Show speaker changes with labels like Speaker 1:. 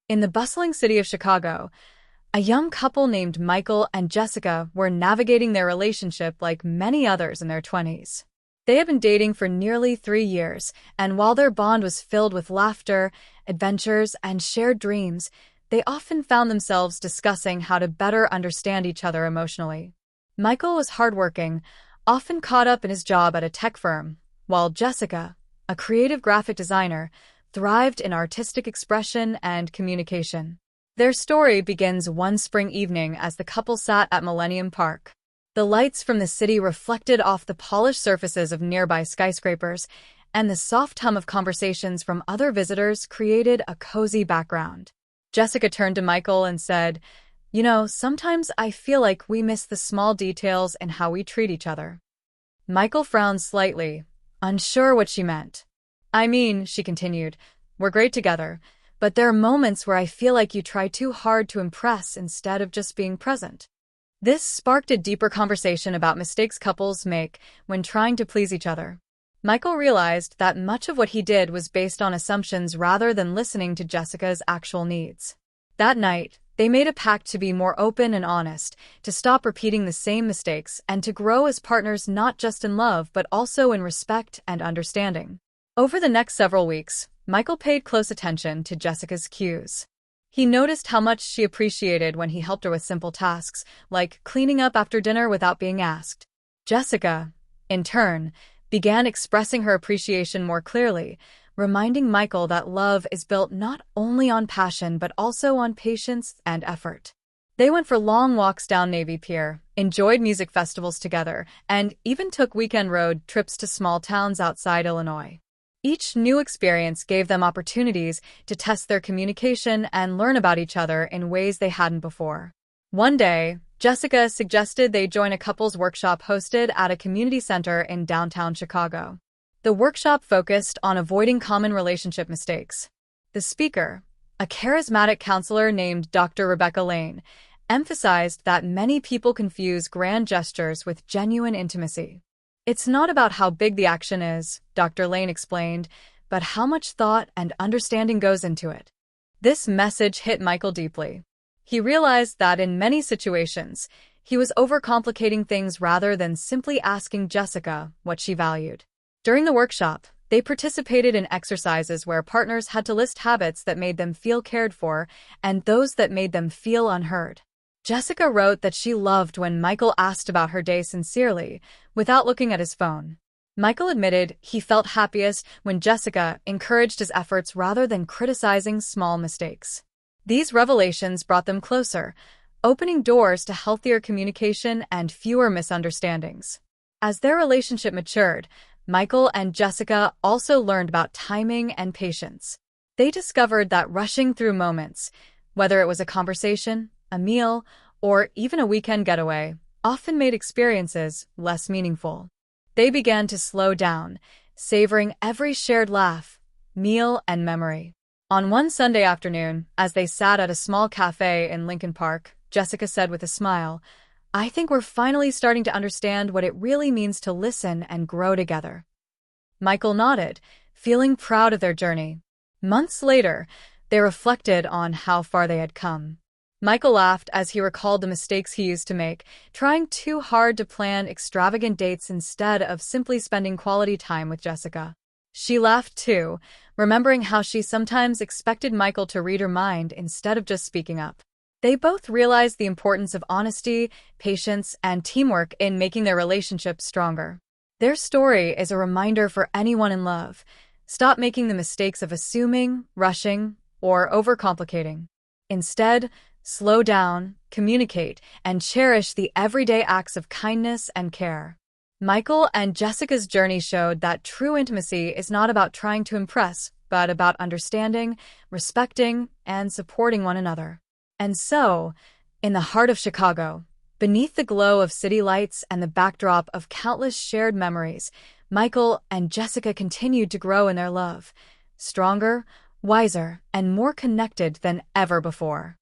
Speaker 1: In the bustling city of Chicago, a young couple named Michael and Jessica were navigating their relationship like many others in their 20s. They had been dating for nearly 3 years, and while their bond was filled with laughter, adventures, and shared dreams, they often found themselves discussing how to better understand each other emotionally. Michael was hardworking, often caught up in his job at a tech firm, while Jessica, a creative graphic designer, thrived in artistic expression and communication. Their story begins one spring evening as the couple sat at Millennium Park. The lights from the city reflected off the polished surfaces of nearby skyscrapers, and the soft hum of conversations from other visitors created a cozy background. Jessica turned to Michael and said, "You know, sometimes I feel like we miss the small details in how we treat each other." Michael frowned slightly, unsure what she meant. "I mean," she continued, "we're great together, but there are moments where I feel like you try too hard to impress instead of just being present." This sparked a deeper conversation about mistakes couples make when trying to please each other. Michael realized that much of what he did was based on assumptions rather than listening to Jessica's actual needs. That night, they made a pact to be more open and honest, to stop repeating the same mistakes, and to grow as partners not just in love but also in respect and understanding. Over the next several weeks, Michael paid close attention to Jessica's cues. He noticed how much she appreciated when he helped her with simple tasks, like cleaning up after dinner without being asked. Jessica, in turn, began expressing her appreciation more clearly, reminding Michael that love is built not only on passion but also on patience and effort. They went for long walks down Navy Pier, enjoyed music festivals together, and even took weekend road trips to small towns outside Illinois. Each new experience gave them opportunities to test their communication and learn about each other in ways they hadn't before. One day, Jessica suggested they join a couples workshop hosted at a community center in downtown Chicago. The workshop focused on avoiding common relationship mistakes. The speaker, a charismatic counselor named Dr. Rebecca Lane, emphasized that many people confuse grand gestures with genuine intimacy. "It's not about how big the action is," Dr. Lane explained, "but how much thought and understanding goes into it." This message hit Michael deeply. He realized that in many situations, he was overcomplicating things rather than simply asking Jessica what she valued. During the workshop, they participated in exercises where partners had to list habits that made them feel cared for and those that made them feel unheard. Jessica wrote that she loved when Michael asked about her day sincerely, without looking at his phone. Michael admitted he felt happiest when Jessica encouraged his efforts rather than criticizing small mistakes. These revelations brought them closer, opening doors to healthier communication and fewer misunderstandings. As their relationship matured, Michael and Jessica also learned about timing and patience. They discovered that rushing through moments, whether it was a conversation, a meal, or even a weekend getaway, often made experiences less meaningful. They began to slow down, savoring every shared laugh, meal, and memory. On one Sunday afternoon, as they sat at a small cafe in Lincoln Park, Jessica said with a smile, "I think we're finally starting to understand what it really means to listen and grow together." Michael nodded, feeling proud of their journey. Months later, they reflected on how far they had come. Michael laughed as he recalled the mistakes he used to make, trying too hard to plan extravagant dates instead of simply spending quality time with Jessica. She laughed too, remembering how she sometimes expected Michael to read her mind instead of just speaking up. They both realized the importance of honesty, patience, and teamwork in making their relationship stronger. Their story is a reminder for anyone in love. Stop making the mistakes of assuming, rushing, or overcomplicating. Instead, slow down, communicate, and cherish the everyday acts of kindness and care. Michael and Jessica's journey showed that true intimacy is not about trying to impress, but about understanding, respecting, and supporting one another. And so, in the heart of Chicago, beneath the glow of city lights and the backdrop of countless shared memories, Michael and Jessica continued to grow in their love, stronger, wiser, and more connected than ever before.